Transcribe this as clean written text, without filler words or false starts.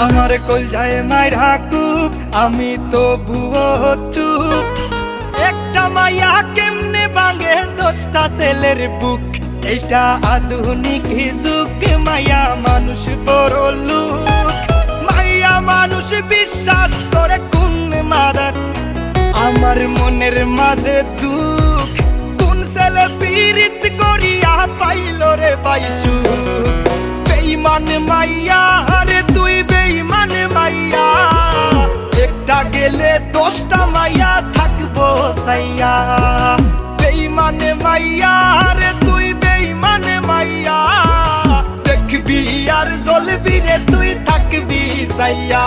আমার কলজায় মাইরা কুপ, আমি তো বুয়ো চুপ। একটা মাইয়া কেমনে ভাঙে 10টা ছেলের বুক। এইটা আধুনিক যুগ, মাইয়া মানুষ বড় লোক। মাইয়া মানুষ বিশ্বাস করে কোন মাদার, আমার মনের মাঝে দুঃখ। কোন ছেলে পীড়িত করিয়া পাইল রে পাইসু। বেঈমান মাইয়া রে তুই, বেঈমান মাইয়া। একটা গেলে 10টা মাইয়া থাকবো সাইয়া। বেঈমান মাইয়া রে তুই, বেঈমান মাইয়া। দেখবি আর জ্বলবি রে তুই, থাকবি সাইয়া।